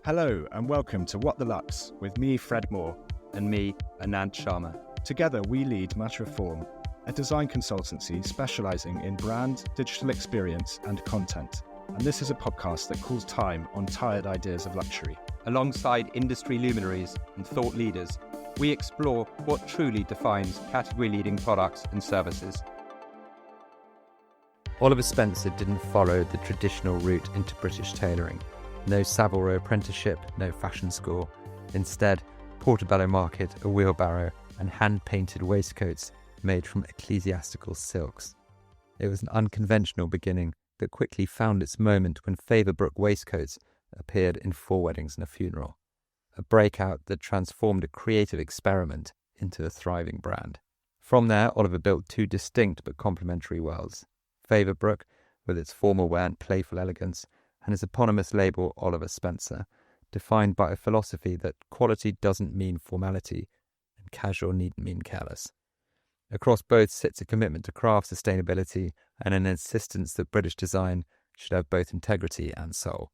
Hello and welcome to What the Luxe with me, Fred Moore. And me, Anant Sharma. Together we lead Matter of Form, a design consultancy specialising in brand, digital experience and content. And this is a podcast that calls time on tired ideas of luxury. Alongside industry luminaries and thought leaders, we explore what truly defines category-leading products and services. Oliver Spencer didn't follow the traditional route into British tailoring. No Savile Row apprenticeship, no fashion school. Instead, Portobello Market, a wheelbarrow, and hand-painted waistcoats made from ecclesiastical silks. It was an unconventional beginning that quickly found its moment when Favourbrook waistcoats appeared in 4 weddings and a funeral. A breakout that transformed a creative experiment into a thriving brand. From there, Oliver built 2 distinct but complementary worlds. Favourbrook, with its formal wear and playful elegance, and his eponymous label, Oliver Spencer, defined by a philosophy that quality doesn't mean formality and casual needn't mean careless. Across both sits a commitment to craft sustainability and an insistence that British design should have both integrity and soul.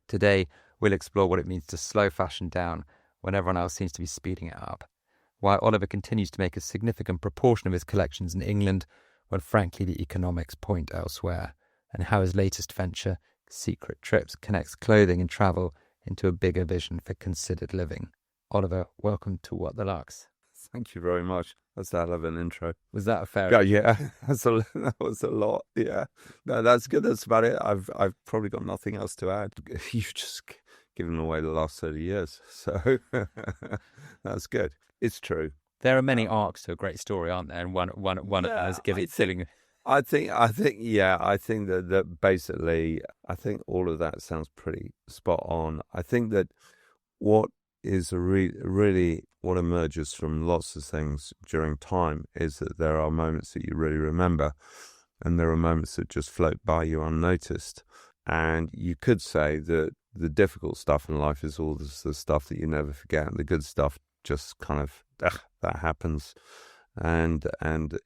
Today, we'll explore what it means to slow fashion down when everyone else seems to be speeding it up, why Oliver continues to make a significant proportion of his collections in England when frankly the economics point elsewhere, and how his latest venture, Secret Trips, connects clothing and travel into a bigger vision for considered living. Oliver, welcome to What the Luxe. Thank you very much. That's a hell of an intro. Was that a fair? Yeah, that was a lot. Yeah, no, that's good. That's about it. I've probably got nothing else to add. You've just given away the last 30 years, so that's good. It's true. There are many arcs to a great story, aren't there? And one of them is filling. I think that basically, I think all of that sounds pretty spot on. I think that what is really what emerges from lots of things during time is that there are moments that you really remember, and there are moments that just float by you unnoticed. And you could say that the difficult stuff in life is all the stuff that you never forget, and the good stuff just kind of that happens. And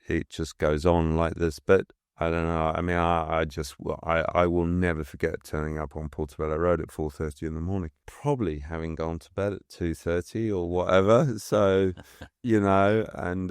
it just goes on like this. But I don't know. I mean, I will never forget turning up on Portobello Road at 4:30 in the morning, probably having gone to bed at 2:30 or whatever. So, and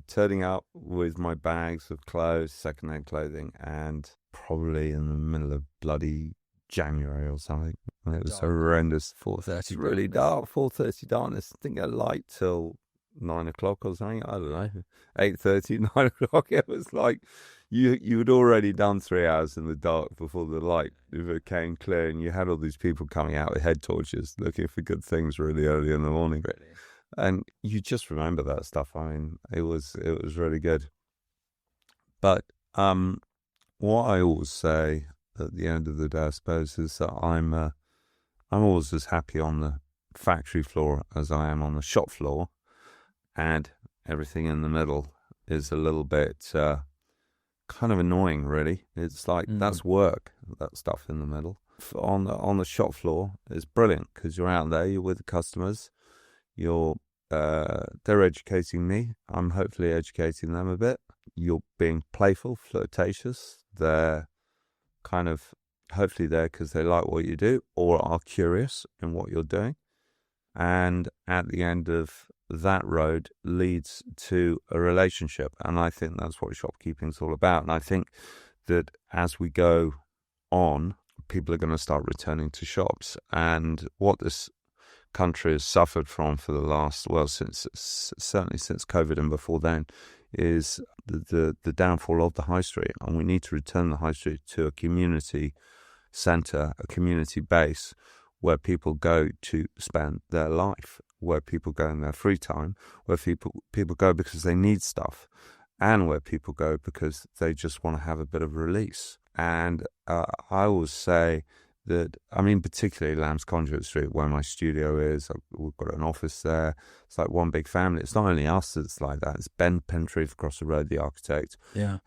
turning up with my bags of clothes, secondhand clothing, and probably in the middle of bloody January or something. It was horrendous. 4:30, really dark. 4:30 darkness. Didn't get light till 9 o'clock or something. I don't know, 8:30, 9 o'clock. It was like you'd already done 3 hours in the dark before the light became clear, and you had all these people coming out with head torches looking for good things really early in the morning. Really? And you just remember that stuff. I mean, it was really good. But what I always say at the end of the day, I suppose, is that I'm always as happy on the factory floor as I am on the shop floor. And everything in the middle is a little bit kind of annoying, really. It's like that's work, that stuff in the middle. On the shop floor, it's brilliant because you're out there, you're with the customers, they're educating me. I'm hopefully educating them a bit. You're being playful, flirtatious. They're kind of hopefully there because they like what you do or are curious in what you're doing. And at the end of that road leads to a relationship, and I think that's what shopkeeping is all about. And I think that as we go on, people are going to start returning to shops, and what this country has suffered from for the last, certainly since COVID and before then, is the downfall of the high street. And we need to return the high street to a community centre, a community base where people go to spend their life, where people go in their free time, where people go because they need stuff, and where people go because they just want to have a bit of release. And I always say that, I mean, particularly Lamb's Conduit Street, where my studio is, we've got an office there. It's like one big family. It's not only us that's like that. It's Ben Pentreath across the road, the architect,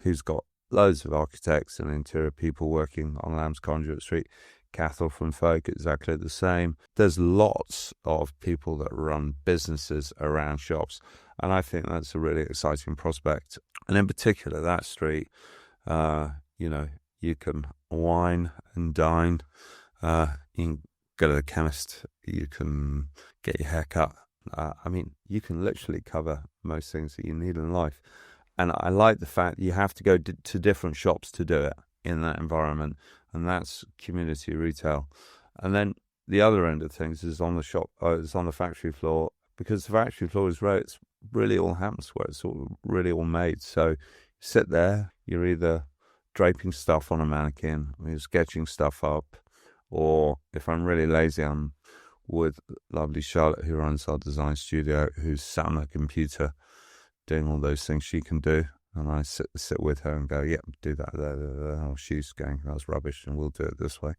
who's got loads of architects and interior people working on Lamb's Conduit Street. Cathal from Folk, exactly the same. There's lots of people that run businesses around shops, and I think that's a really exciting prospect. And in particular, that street, you can wine and dine, you can go to the chemist, you can get your hair cut. I mean, you can literally cover most things that you need in life. And I like the fact you have to go to different shops to do it in that environment. And that's community retail. And then the other end of things is on the shop, is on the factory floor, because the factory floor is where it's really all happens, where it's all really all made. So you sit there, you're either draping stuff on a mannequin, or you're sketching stuff up, or if I'm really lazy, I'm with lovely Charlotte, who runs our design studio, who's sat on her computer doing all those things she can do. And I sit with her and go, yep, do that. Oh, she's going, that's rubbish, and we'll do it this way.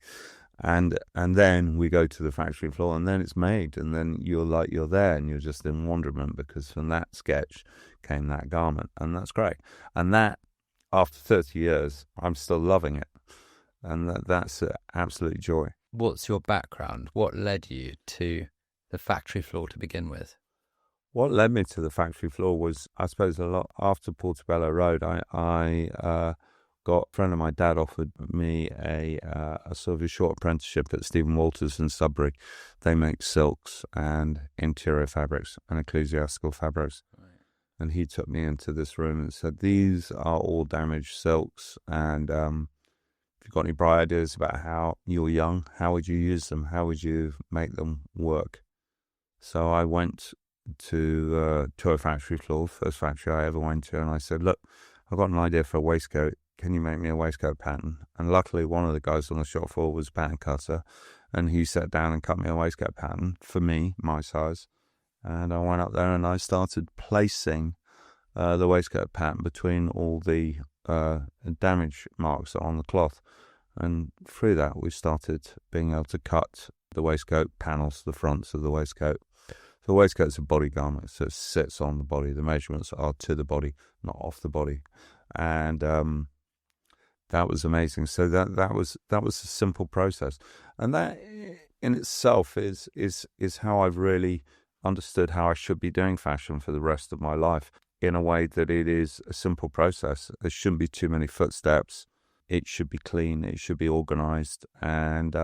And then we go to the factory floor, and then it's made, and then you're there, and you're just in wonderment, because from that sketch came that garment, and that's great. And that, after 30 years, I'm still loving it, and that's an absolute joy. What's your background? What led you to the factory floor to begin with? What led me to the factory floor was, I suppose, a lot after Portobello Road. I got a friend of my dad offered me a sort of a short apprenticeship at Stephen Walters in Sudbury. They make silks and interior fabrics and ecclesiastical fabrics. Right. And he took me into this room and said, these are all damaged silks, and if you've got any bright ideas about how you're young, how would you use them? How would you make them work? So I went to a factory floor, first factory I ever went to, and I said, look, I've got an idea for a waistcoat. Can you make me a waistcoat pattern? And luckily, one of the guys on the shop floor was a pattern cutter, and he sat down and cut me a waistcoat pattern for me, my size. And I went up there and I started placing the waistcoat pattern between all the damage marks on the cloth. And through that, we started being able to cut the waistcoat panels, the fronts of the waistcoat. The waistcoat's a body garment, so it sits on the body. The measurements are to the body, not off the body. And that was amazing. So that was a simple process, and that in itself is how I've really understood how I should be doing fashion for the rest of my life, in a way that it is a simple process. There shouldn't be too many footsteps. It should be clean. It should be organized. And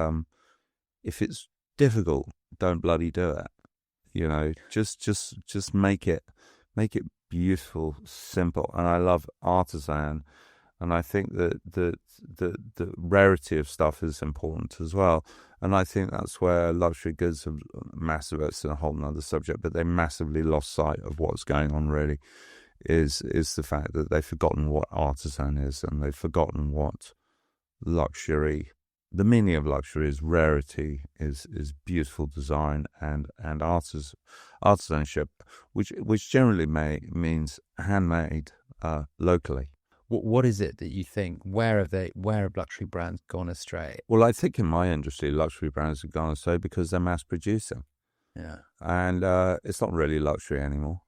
if it's difficult, don't bloody do it. You know, just make it beautiful, simple. And I love artisan, and I think that the rarity of stuff is important as well. And I think that's where luxury goods have massive. It's a whole nother subject, but they massively lost sight of what's going on. Really, is the fact that they've forgotten what artisan is, and they've forgotten what luxury. The meaning of luxury is rarity, is beautiful design and artisanship, which generally means handmade locally. What is it that you think? Where have luxury brands gone astray? Well, I think in my industry, luxury brands have gone astray because they're mass producing. Yeah, and it's not really luxury anymore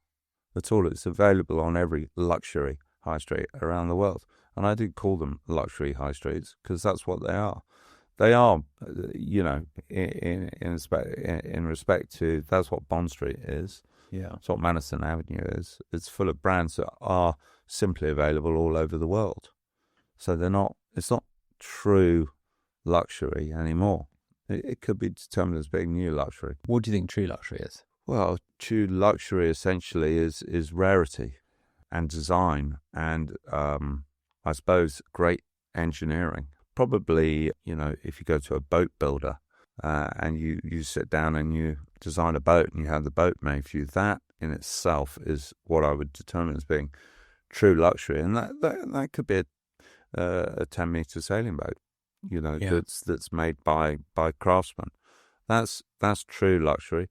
at all. It's available on every luxury high street around the world, and I do call them luxury high streets because that's what they are. They are, you know, in respect to, that's what Bond Street is. Yeah, it's what Madison Avenue is. It's full of brands that are simply available all over the world. So it's not true luxury anymore. It could be determined as being new luxury. What do you think true luxury is? Well, true luxury essentially is rarity and design and I suppose great engineering. Probably, you know, if you go to a boat builder and you sit down and you design a boat and you have the boat made for you, that in itself is what I would determine as being true luxury. And that could be a 10-meter sailing boat, you know, that's made by craftsmen. That's true luxury.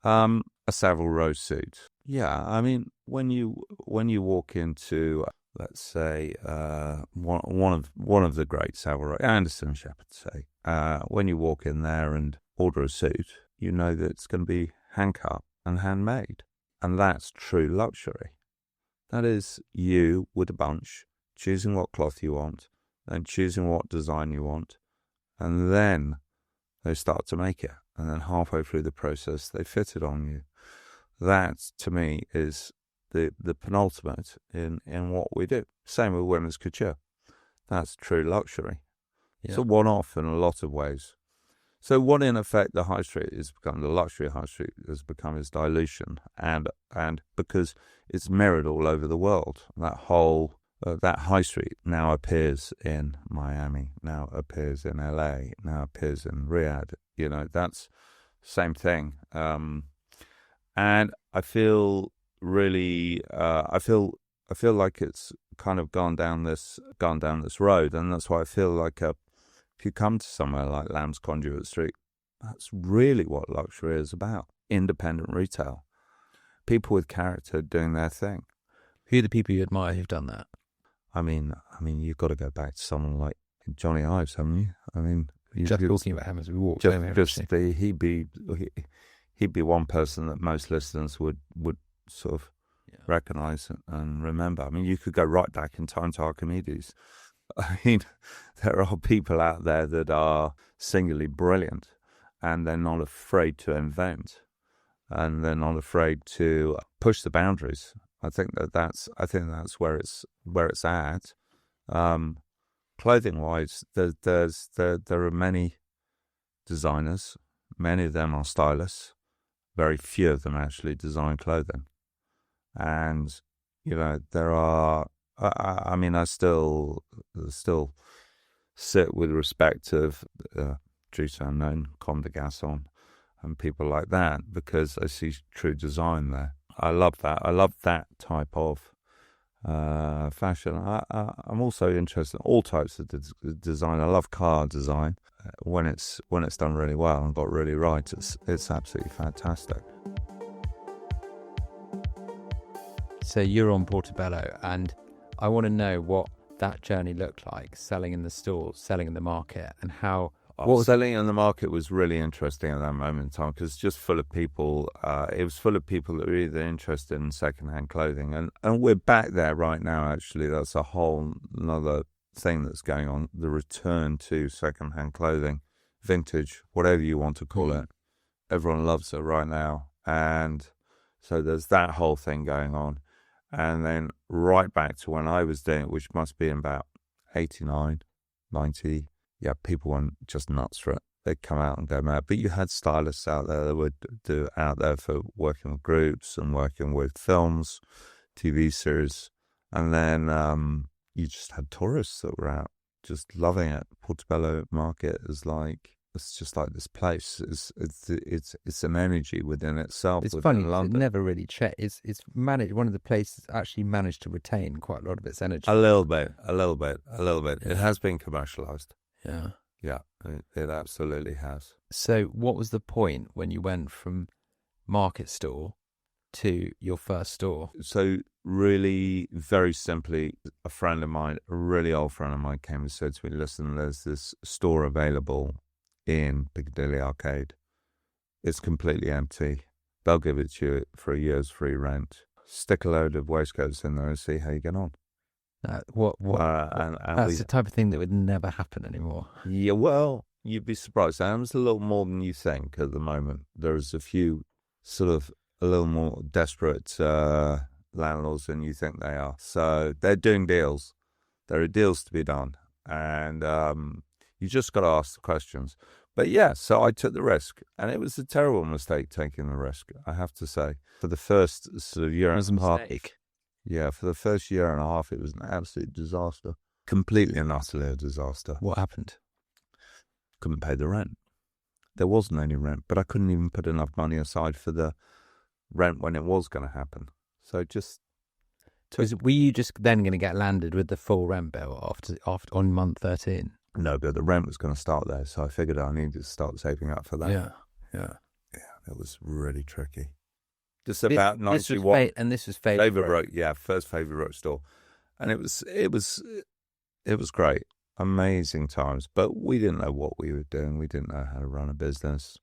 A Savile Row suit. Yeah, I mean, when you walk into, let's say, one of the great Savile Row, Anderson Shepherd, say, when you walk in there and order a suit, you know that it's going to be hand cut and handmade, and that's true luxury. That is you with a bunch choosing what cloth you want and choosing what design you want, and then they start to make it, and then halfway through the process they fit it on you. That, to me, is the penultimate in what we do. Same with women's couture. That's true luxury. Yeah. It's a one-off in a lot of ways. So what in effect the high street has become, the luxury high street has become, is dilution, and because it's mirrored all over the world, that high street now appears in Miami, now appears in LA, now appears in Riyadh. That's same thing. And I feel really, I feel like it's kind of gone down this road, and that's why I feel like if you come to somewhere like Lamb's Conduit Street, that's really what luxury is about. Independent retail. People with character doing their thing. Who are the people you admire who've done that? I mean, you've got to go back to someone like Johnny Ives, haven't you? I mean, just talking about him as we walked. He'd be one person that most listeners would sort of recognise and remember. I mean, you could go right back in time to Archimedes. I mean, there are people out there that are singularly brilliant, and they're not afraid to invent, and they're not afraid to push the boundaries. I think that's where it's at. Clothing wise, there are many designers. Many of them are stylists. Very few of them actually design clothing, and there are. I still sit with respect of Dries Van Noten, Comme des Garçons, and people like that, because I see true design there. I love that. I love that type of fashion. I'm also interested in all types of design. I love car design. When it's done really well and got really right, it's absolutely fantastic. So you're on Portobello, and I want to know what that journey looked like, selling in the stores, selling in the market, and how... Selling in the market was really interesting at that moment in time, because it's just full of people. It was full of people that were either interested in second-hand clothing. And we're back there right now, actually. That's a whole another thing that's going on, the return to second-hand clothing, vintage, whatever you want to call it. Everyone loves it right now. And so there's that whole thing going on. And then right back to when I was doing it, which must be in about 89, 90, people went just nuts for it. They'd come out and go mad. But you had stylists out there that would do out there for working with groups and working with films, TV series. And then you just had tourists that were out just loving it. Portobello Market is like, it's just like this place. It's an energy within itself. It's funny, London. It never really checked. It's managed. One of the places actually managed to retain quite a lot of its energy. A little bit. Yeah. It has been commercialised. Yeah, it absolutely has. So, what was the point when you went from market store to your first store? So, really, very simply, a friend of mine, a really old friend of mine, came and said to me, "Listen, there's this store available in Piccadilly Arcade. It's completely empty. They'll give it to you for a year's free rent. Stick a load of waistcoats in there and see how you get on." That's the type of thing that would never happen anymore. Yeah, well, you'd be surprised. It's a little more than you think at the moment. There's a few sort of a little more desperate landlords than you think they are. So they're doing deals. There are deals to be done. And you just got to ask the questions. But yeah, so I took the risk. And it was a terrible mistake taking the risk, I have to say. For the first sort of year and a half. Yeah, for the first year and a half, it was an absolute disaster. Completely and utterly a disaster. What happened? Couldn't pay the rent. There wasn't any rent, but I couldn't even put enough money aside for the rent when it was going to happen. So just... Were you just then going to get landed with the full rent bill after on month 13? No, but the rent was going to start there, so I figured I needed to start saving up for that. Yeah, it was really tricky. Just about 91. And this was Favourbrook. First Favourbrook store. And it was great. Amazing times. But we didn't know what we were doing. We didn't know how to run a business.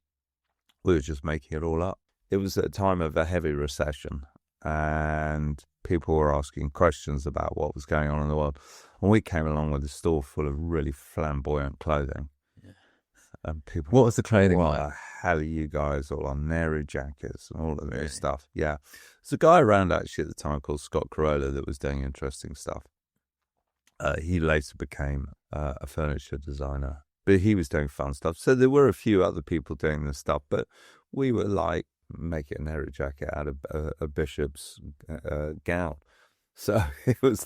We were just making it all up. It was at a time of a heavy recession, and people were asking questions about what was going on in the world. And we came along with a store full of really flamboyant clothing. And people, what was the clothing like? What the hell are you guys all on Neri jackets and all of this stuff? Yeah. There's a guy around actually at the time called Scott Corolla that was doing interesting stuff. He later became a furniture designer but he was doing fun stuff. So there were a few other people doing this stuff, but we were like making an Eric jacket out of a bishop's gown. So it was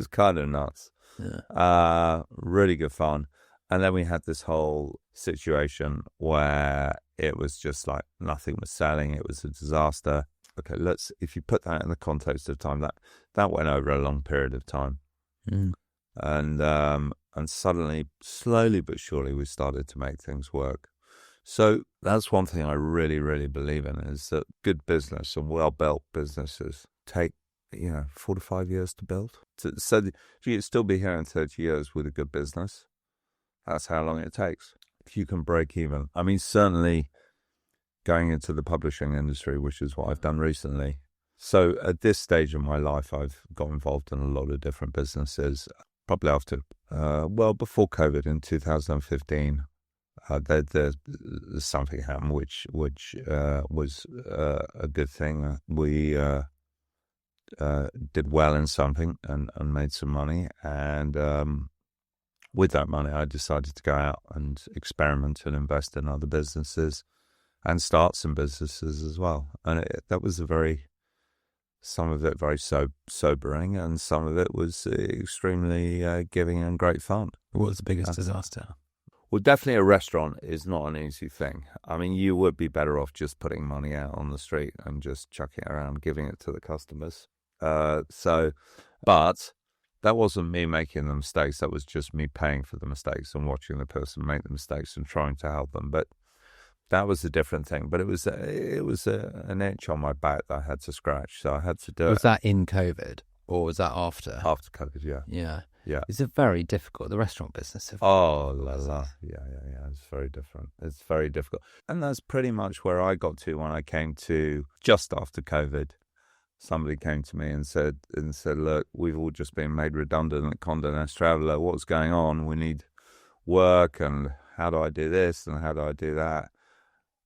kind of nuts. Yeah. Really good fun. And then we had this whole situation where it was just like nothing was selling. It was a disaster. Okay, if you put that in the context of time, that went over a long period of time. And suddenly, slowly but surely, we started to make things work. So that's one thing I really, really believe in, is that good business and well-built businesses take 4 to 5 years to build. So you can still be here in 30 years with a good business. That's how long it takes. If you can break even. I mean, certainly going into the publishing industry, which is what I've done recently. So at this stage of my life, I've got involved in a lot of different businesses. Probably after, before COVID in 2015, there's something happened which was a good thing. We did well in something and made some money, and with that money, I decided to go out and experiment and invest in other businesses and start some businesses as well. And that was some of it very sobering, and some of it was extremely giving and great fun. What was the biggest disaster? Well, definitely a restaurant is not an easy thing. I mean, you would be better off just putting money out on the street and just chucking it around, giving it to the customers. But that wasn't me making the mistakes. That was just me paying for the mistakes and watching the person make the mistakes and trying to help them. But that was a different thing. But it was an itch on my back that I had to scratch. So I had to do it. Was that in COVID or was that after? After COVID, yeah. Yeah. Yeah. Is it very difficult, the restaurant business? Oh, la la. Yeah. It's very different. It's very difficult. And that's pretty much where I got to when I came to just after COVID. Somebody came to me and said, look, we've all just been made redundant at Condé Nast Traveler. What's going on? We need work, and how do I do this and how do I do that?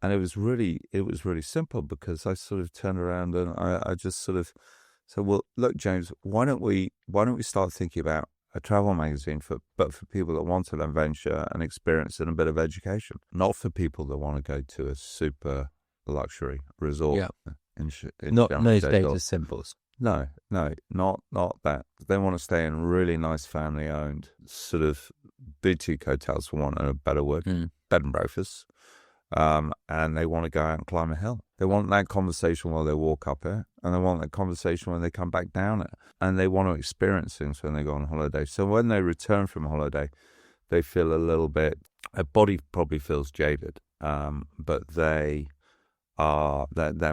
And it was really simple, because I sort of turned around and I just sort of said, well, look, James, why don't we start thinking about a travel magazine but for people that want an adventure and experience and a bit of education, not for people that want to go to a super luxury resort. Yeah. Not no status symbols. No, not that. They want to stay in really nice family-owned sort of boutique hotels, for want of a better word, bed and breakfasts, and they want to go out and climb a hill. They want that conversation while they walk up it, and they want that conversation when they come back down it, and they want to experience things when they go on holiday. So when they return from holiday, they feel a little bit, their body probably feels jaded, but their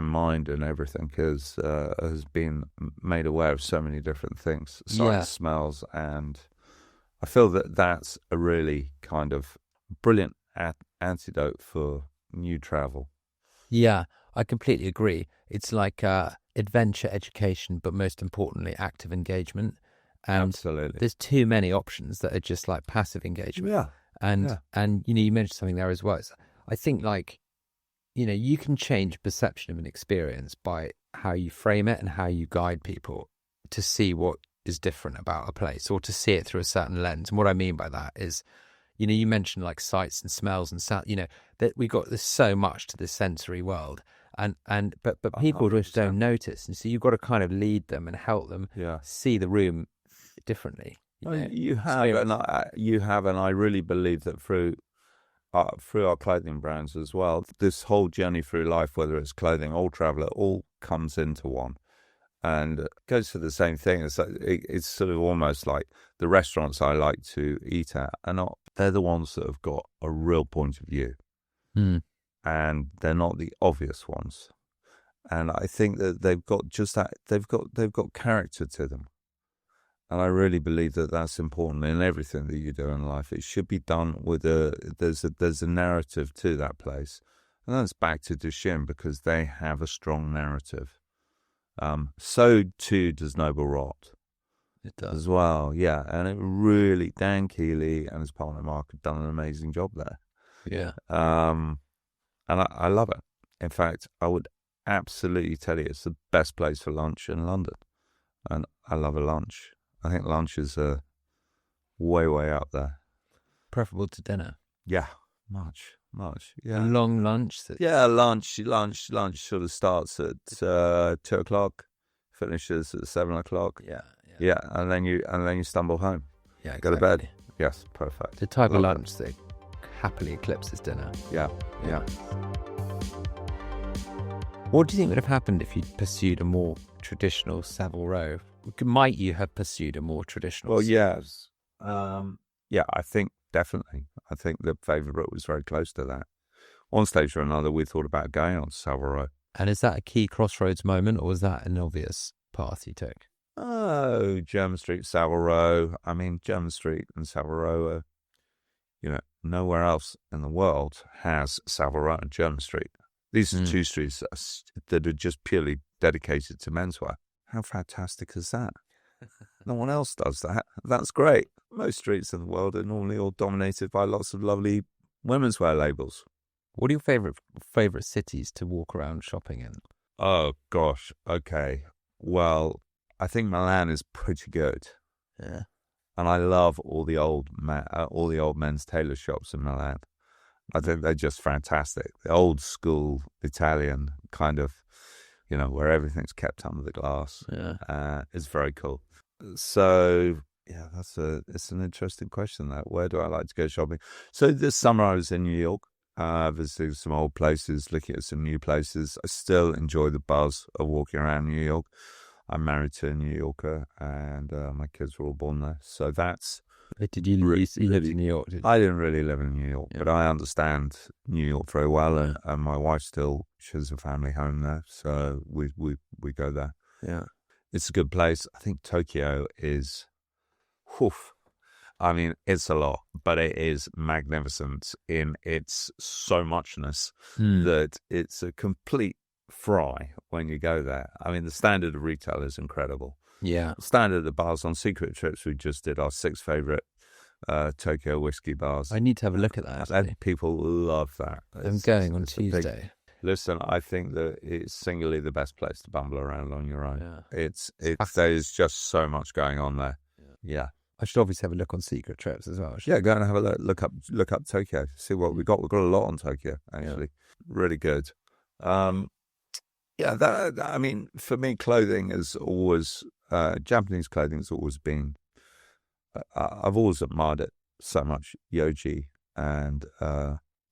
mind and everything has been made aware of so many different things, sights, smells, and I feel that that's a really kind of brilliant antidote for new travel. Yeah, I completely agree. It's like adventure education, but most importantly, active engagement. And absolutely, there's too many options that are just like passive engagement. Yeah, and you mentioned something there as well. I think you can change perception of an experience by how you frame it and how you guide people to see what is different about a place, or to see it through a certain lens. And what I mean by that is, you mentioned like sights and smells and sound, that there's so much to the sensory world, but people just don't notice. And so you've got to kind of lead them and help them see the room differently. You have, and I really believe that through our clothing brands as well, this whole journey through life, whether it's clothing or travel, it all comes into one, and it goes for the same thing. It's sort of almost like the restaurants I like to eat at they're the ones that have got a real point of view, and they're not the obvious ones. And I think that they've got just that. They've got character to them. And I really believe that that's important in everything that you do in life. It should be done with there's a narrative to that place. And that's back to Duchenne, because they have a strong narrative. So too does Noble Rot. It does. As well, yeah. And it really, Dan Keeley and his partner Mark have done an amazing job there. Yeah. And I love it. In fact, I would absolutely tell you it's the best place for lunch in London. And I love a lunch. I think lunch is way up there. Preferable to dinner. Yeah, much. A Yeah. long lunch. Yeah, lunch sort of starts at 2:00, finishes at 7:00. Yeah, and then you stumble home. Yeah, Go to bed. Yes, perfect. The type Love of lunch that happily eclipses dinner. Yeah. What do you think would have happened if you'd pursued a more traditional Savile Row? Might you have pursued a more traditional? Well, yes. Yeah, I think definitely. I think the Favourbrook was very close to that. One stage or another, we thought about going on Savile Row. And is that a key crossroads moment, or was that an obvious path you took? Oh, German Street, Savile Row. I mean, German Street and Savile Row are, nowhere else in the world has Savile Row and German Street. These are two streets that are just purely dedicated to menswear. How fantastic is that? No one else does that. That's great. Most streets in the world are normally all dominated by lots of lovely women's wear labels. What are your favorite cities to walk around shopping in? Oh, gosh. Okay. Well, I think Milan is pretty good. Yeah. And I love all the old men's tailor shops in Milan. I think they're just fantastic. The old school Italian kind of, where everything's kept under the glass. Yeah. It's very cool. So, yeah, it's an interesting question, that. Where do I like to go shopping? So this summer I was in New York, visiting some old places, looking at some new places. I still enjoy the buzz of walking around New York. I'm married to a New Yorker, and my kids were all born there. So that's... Did you lived in New York? I didn't really live in New York, but I understand New York very well, and my wife she has a family home there, so we go there. Yeah. It's a good place. I think Tokyo is... I mean, it's a lot, but it is magnificent in its so muchness that it's a complete fry when you go there. I mean, the standard of retail is incredible. Yeah. The standard of bars on secret trips, we just did our 6 favourite Tokyo whiskey bars. I need to have a look at that, actually. And people love that. I'm going on Tuesday. Listen, I think that it's singularly the best place to bumble around on your own. Yeah. There's just so much going on there. Yeah. I should obviously have a look on secret trips as well. Yeah, go and have a look up Tokyo. See what we've got. We've got a lot on Tokyo, actually. Yeah. Really good. I mean, for me, clothing is always, Japanese clothing has always been, I've always admired it so much. Yoji and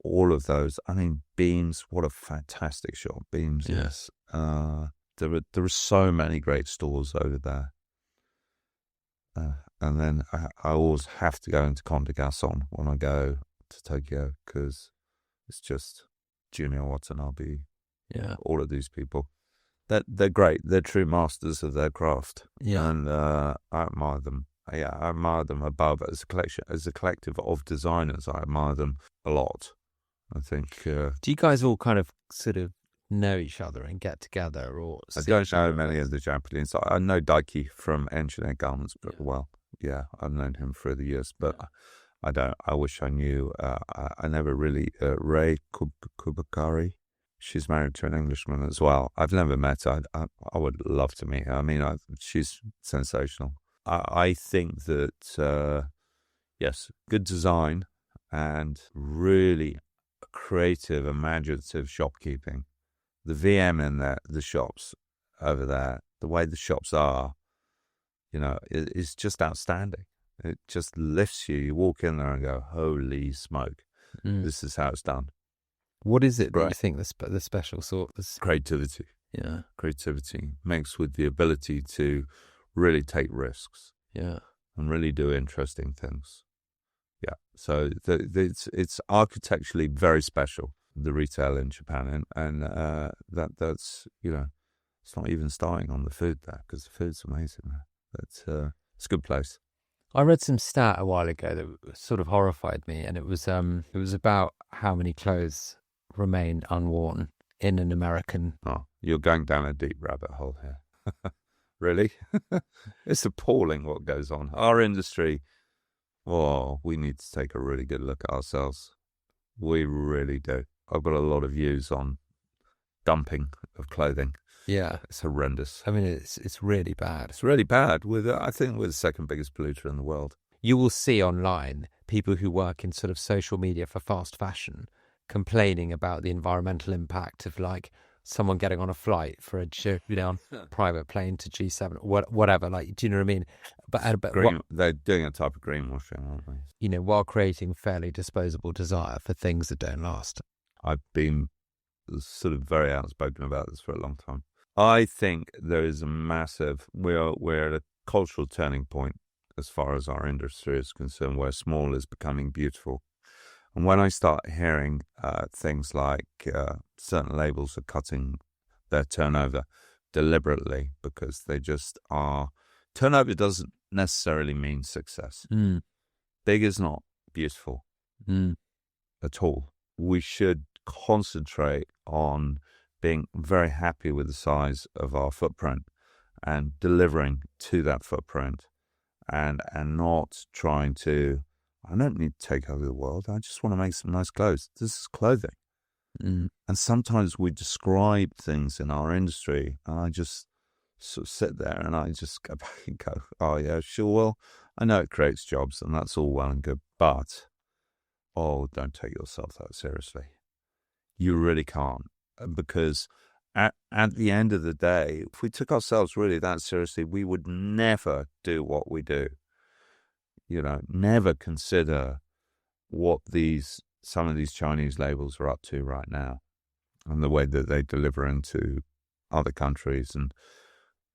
all of those. I mean, Beams, what a fantastic shop Beams is. There are so many great stores over there. And then I always have to go into Comme des Garçons when I go to Tokyo, because it's just Junior Watanabe. Yeah, all of these people, they're great. They're true masters of their craft. Yeah, and I admire them. Yeah, I admire them above as a collective of designers. I admire them a lot. I think. Do you guys all kind of sort of know each other and get together, or? I don't know many of the Japanese. I know Daiki from Engineered Garments very well. Yeah, I've known him for the years, but I don't. I wish I knew. I never really. Rei Kubakari. She's married to an Englishman as well. I've never met her. I would love to meet her. I mean, she's sensational. I think that, yes, good design and really creative, imaginative shopkeeping. The VM in there, the shops over there, the way the shops are, is just outstanding. It just lifts you. You walk in there and go, holy smoke, this is how it's done. What is it that you think the special sort is? Creativity. Yeah. Creativity mixed with the ability to really take risks. Yeah. And really do interesting things. Yeah. So it's architecturally very special, the retail in Japan. And that's, it's not even starting on the food there, because the food's amazing there. It's a good place. I read some stat a while ago that sort of horrified me, and it was about how many clothes remain unworn in an American. Oh, you're going down a deep rabbit hole here. Really? It's appalling what goes on. Our industry, we need to take a really good look at ourselves. We really do. I've got a lot of views on dumping of clothing. Yeah. It's horrendous. I mean, it's really bad. It's really bad. I think we're the second biggest polluter in the world. You will see online people who work in sort of social media for fast fashion complaining about the environmental impact of like someone getting on a flight for on private plane to G7, whatever. Like, do you know what I mean? But they're doing a type of greenwashing, aren't they? You know, while creating fairly disposable desire for things that don't last. I've been sort of very outspoken about this for a long time. I think there is a massive, we're at a cultural turning point as far as our industry is concerned, where small is becoming beautiful. And when I start hearing things like certain labels are cutting their turnover deliberately because they just are, turnover doesn't necessarily mean success. Big is not beautiful at all. We should concentrate on being very happy with the size of our footprint and delivering to that footprint and not trying to, I don't need to take over the world. I just want to make some nice clothes. This is clothing. And sometimes we describe things in our industry and I just sort of sit there and I just go back and go, oh yeah, sure. Well, I know it creates jobs and that's all well and good, but don't take yourself that seriously. You really can't, because at the end of the day, if we took ourselves really that seriously, we would never do what we do. You know, never consider what some of these Chinese labels are up to right now and the way that they deliver into other countries. And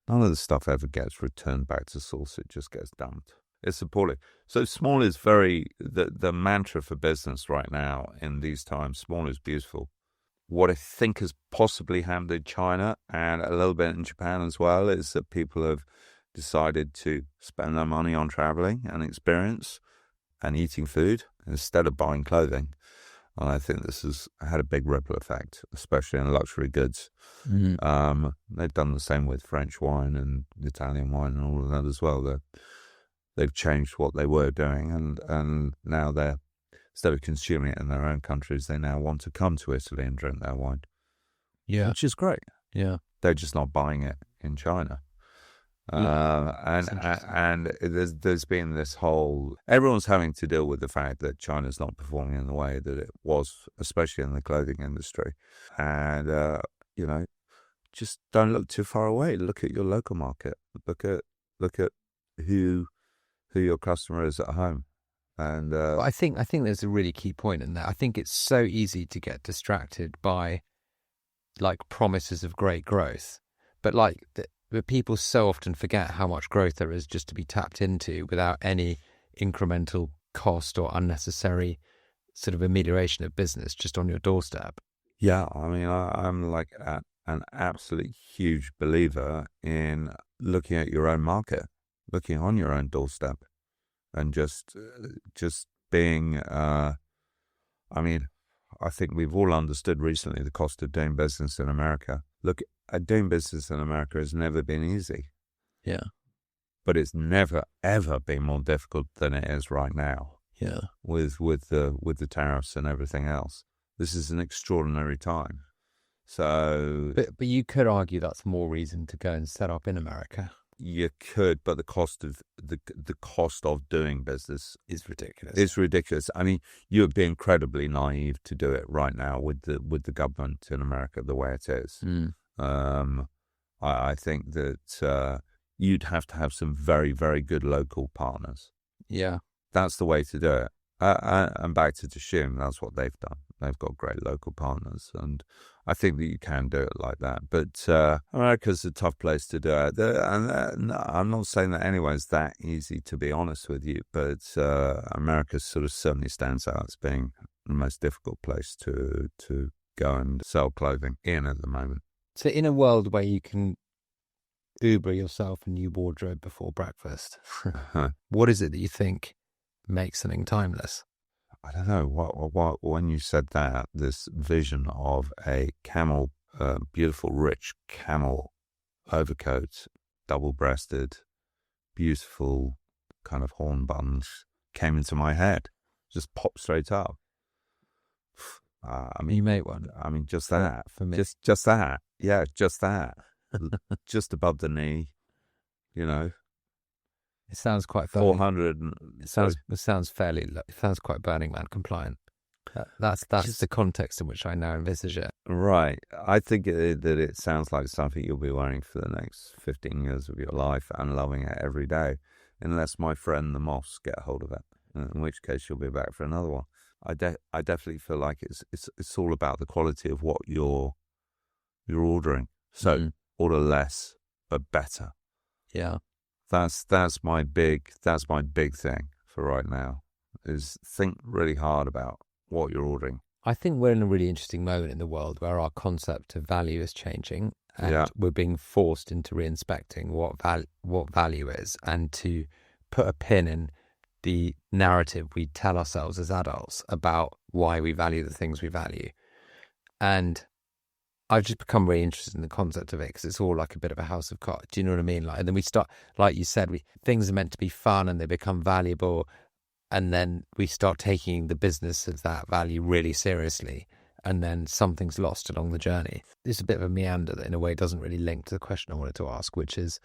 none of the stuff ever gets returned back to source. It just gets dumped. It's appalling. So small is the mantra for business right now in these times. Small is beautiful. What I think has possibly happened in China and a little bit in Japan as well is that people have decided to spend their money on traveling and experience and eating food instead of buying clothing. And I think this has had a big ripple effect, especially in luxury goods. They've done the same with French wine and Italian wine and all of that as well. They've changed what they were doing, and now instead of consuming it in their own countries, they now want to come to Italy and drink their wine. Yeah, which is great. Yeah, they're just not buying it in China. And there's been this whole, everyone's having to deal with the fact that China's not performing in the way that it was, especially in the clothing industry. And just don't look too far away. Look at your local market. Look at who your customer is at home. And I think there's a really key point in that. I think it's so easy to get distracted by like promises of great growth, but but people so often forget how much growth there is just to be tapped into without any incremental cost or unnecessary sort of amelioration of business just on your doorstep. Yeah, I mean, I'm like an absolute huge believer in looking at your own market, looking on your own doorstep, and just being. I mean, I think we've all understood recently the cost of doing business in America. Look, doing business in America has never been easy. Yeah, but it's never ever been more difficult than it is right now. Yeah, with the tariffs and everything else. This is an extraordinary time. So, but you could argue that's more reason to go and set up in America. You could, but the cost of doing business is ridiculous. It's ridiculous. I mean, you would be incredibly naive to do it right now with the government in America the way it is. I think that you'd have to have some very, very good local partners. Yeah, that's the way to do it. And back to Tashim, that's what they've done. They've got great local partners, and I think that you can do it like that. But America's a tough place to do it. And I'm not saying that anyone's that easy, to be honest with you, but America sort of certainly stands out as being the most difficult place to go and sell clothing in at the moment. So in a world where you can Uber yourself a new wardrobe before breakfast, what is it that you think makes something timeless? I don't know. What when you said that, this vision of a camel, beautiful, rich camel overcoat, double-breasted, beautiful, kind of horn buns came into my head. Just popped straight up. I mean, you make one. I mean, just that for me. Just that. Yeah, just that. Just above the knee, you know. It sounds quite Burning. 400. It sounds quite Burning Man compliant. That's the context in which I now envisage it. Right. I think that it sounds like something you'll be wearing for the next 15 years of your life and loving it every day, unless my friend the Moss get a hold of it, in which case you'll be back for another one. I definitely feel like it's all about the quality of what you're ordering. So order less but better. Yeah. That's my big thing for right now, is think really hard about what you're ordering. I think we're in a really interesting moment in the world where our concept of value is changing, and we're being forced into re-inspecting what value is, and to put a pin in the narrative we tell ourselves as adults about why we value the things we value. And I've just become really interested in the concept of it because it's all like a bit of a house of cards. Do you know what I mean? Like, and then we start, like you said, things are meant to be fun and they become valuable. And then we start taking the business of that value really seriously. And then something's lost along the journey. It's a bit of a meander that in a way doesn't really link to the question I wanted to ask, which is,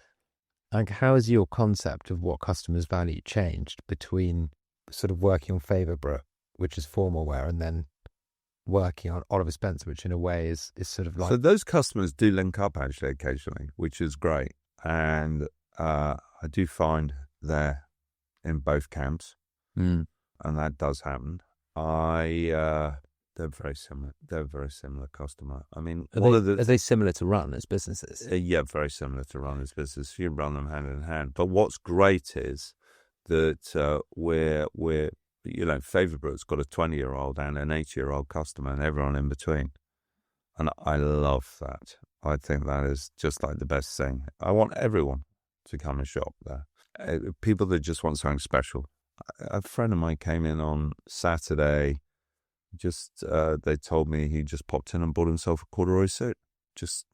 like, how has your concept of what customers value changed between sort of working on Favourbrook, which is formal wear, and then working on Oliver Spencer, which in a way is sort of like... So those customers do link up actually occasionally, which is great. And I do find they're in both camps. And that does happen. They're very similar. They're a very similar customer. I mean, are they similar to run as businesses? Yeah, very similar to run as business. You run them hand in hand. But what's great is that we're Favourbrook's got a 20-year-old and an 80-year-old customer, and everyone in between. And I love that. I think that is just like the best thing. I want everyone to come and shop there. People that just want something special. A friend of mine came in on Saturday. They told me he just popped in and bought himself a corduroy suit, just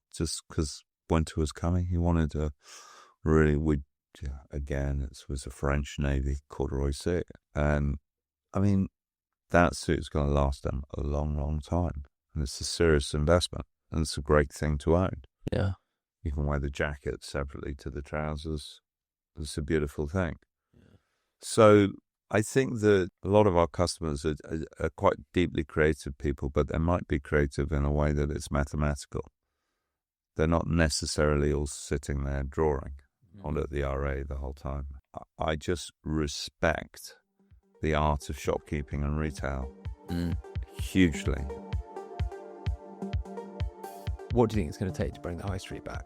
because winter was coming. He wanted to again, it was a French Navy corduroy suit, and I mean that suit's going to last them a long, long time, and it's a serious investment, and it's a great thing to own. Yeah, you can wear the jacket separately to the trousers. It's a beautiful thing. So I think that a lot of our customers are quite deeply creative people, but they might be creative in a way that it's mathematical. They're not necessarily all sitting there drawing on at the RA the whole time. I just respect the art of shopkeeping and retail hugely. What do you think it's going to take to bring the high street back?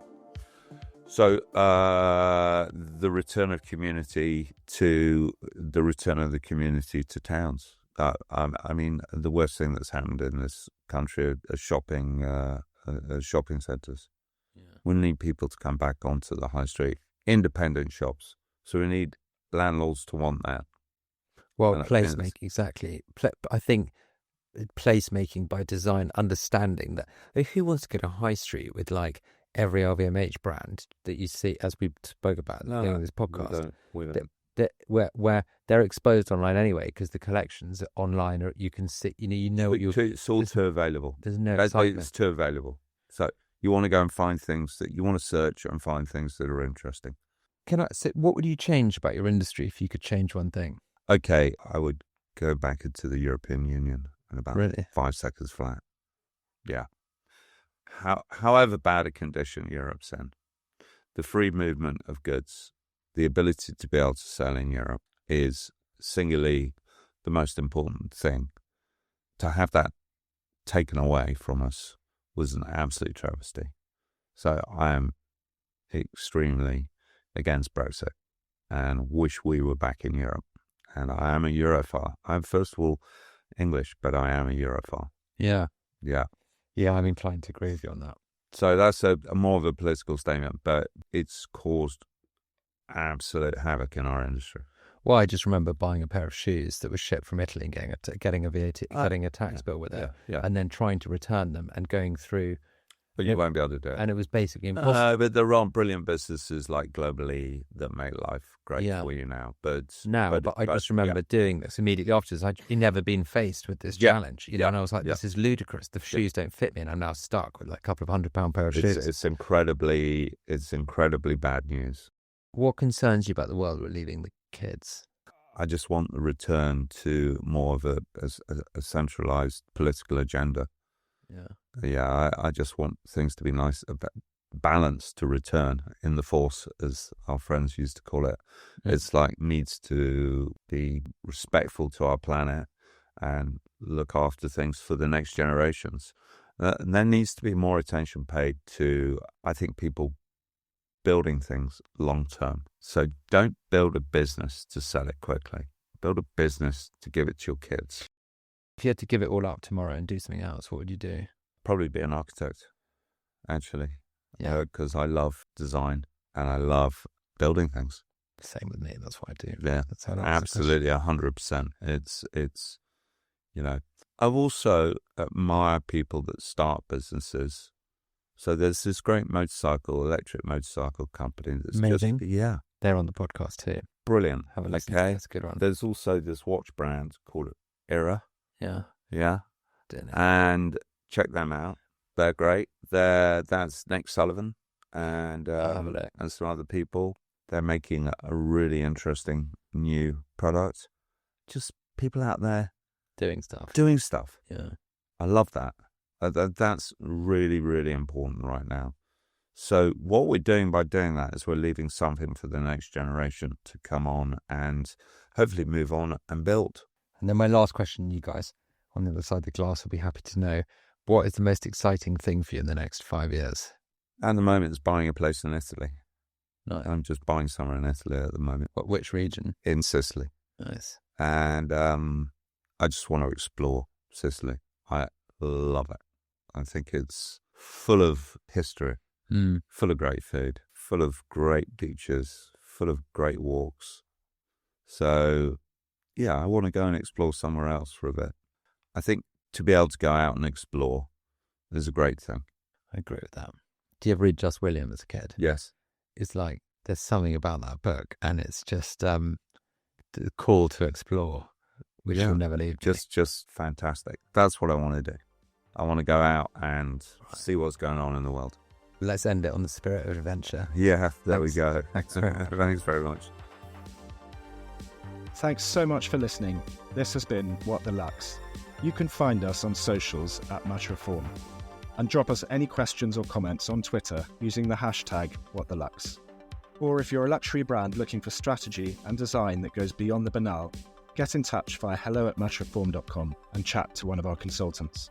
So the return of the community to towns. I mean, the worst thing that's happened in this country are shopping centres. Yeah. We need people to come back onto the high street, independent shops. So we need landlords to want that. Well, placemaking, exactly. I think placemaking by design, understanding that who wants to go to high street with like every LVMH brand that you see, as we spoke about in this podcast, we don't. Where they're exposed online anyway, because the collections online are, you can see, what you're... It's all too available. There's no excitement. It's too available. So you want to go and find things that you want to search and find things that are interesting. What would you change about your industry if you could change one thing? Okay, I would go back into the European Union in about 5 seconds flat. Yeah. However bad a condition Europe's in, the free movement of goods, the ability to be able to sell in Europe is singularly the most important thing. To have that taken away from us was an absolute travesty. So I am extremely against Brexit and wish we were back in Europe. And I am a Europhile. I'm first of all English, but I am a Europhile. Yeah. Yeah. Yeah, I'm inclined to agree with you on that. So that's a more of a political statement, but it's caused absolute havoc in our industry. Well, I just remember buying a pair of shoes that was shipped from Italy and getting a VAT, getting a tax bill with it, and then trying to return them and going through. But you won't be able to do it. And it was basically impossible. But there aren't brilliant businesses like globally that make life great for you now. But I just remember doing this immediately afterwards. I'd never been faced with this challenge, and I was like, this is ludicrous. The shoes don't fit me, and I'm now stuck with like a couple of £100 pair of shoes. It's incredibly bad news. What concerns you about the world we're leaving the kids? I just want the return to more of a centralized political agenda. Yeah. Yeah, I just want things to be nice, balance to return in the force, as our friends used to call it. It's like needs to be respectful to our planet and look after things for the next generations. And there needs to be more attention paid to, I think, people building things long term. So don't build a business to sell it quickly. Build a business to give it to your kids. If you had to give it all up tomorrow and do something else, what would you do? Probably be an architect, actually. Yeah. Because I love design and I love building things. Same with me. That's what I do. Yeah, That's how I answer the absolutely, 100%. It's I've also admire people that start businesses. So there's this great electric motorcycle company that's Amazing. just, They're on the podcast too. brilliant. Have a listen. Okay, That's a good one. There's also this watch brand called Era. Yeah. Yeah, Don't know. and check them out. They're great. That's Nick Sullivan and have a look. and some other people. They're making a really interesting new product. Just people out there Doing stuff. doing stuff. Yeah. I love that. That's really, really important right now. So what we're doing by doing that is we're leaving something for the next generation to come on and hopefully move on and build. And then my last question, you guys on the other side of the glass will be happy to know, what is the most exciting thing for you in the next 5 years? At the moment, it's buying a place in Italy. Nice. I'm just buying somewhere in Italy at the moment. Which region? In Sicily. Nice. And I just want to explore Sicily. I love it. I think it's full of history, full of great food, full of great beaches, full of great walks. So, yeah, I want to go and explore somewhere else for a bit. I think to be able to go out and explore is a great thing. I agree with that. Do you ever read Just William as a kid? Yes. It's like, there's something about that book, and it's just the call to explore, which will never leave me. Just fantastic. That's what I want to do. I want to go out and see what's going on in the world. Let's end it on the spirit of adventure. Yeah, there we go. Thanks very much. Thanks very much. Thanks so much for listening. This has been What the Luxe. You can find us on socials at Much Reform, and drop us any questions or comments on Twitter using the hashtag #WhatTheLuxe. Or if you're a luxury brand looking for strategy and design that goes beyond the banal, get in touch via hello@muchreform.com and chat to one of our consultants.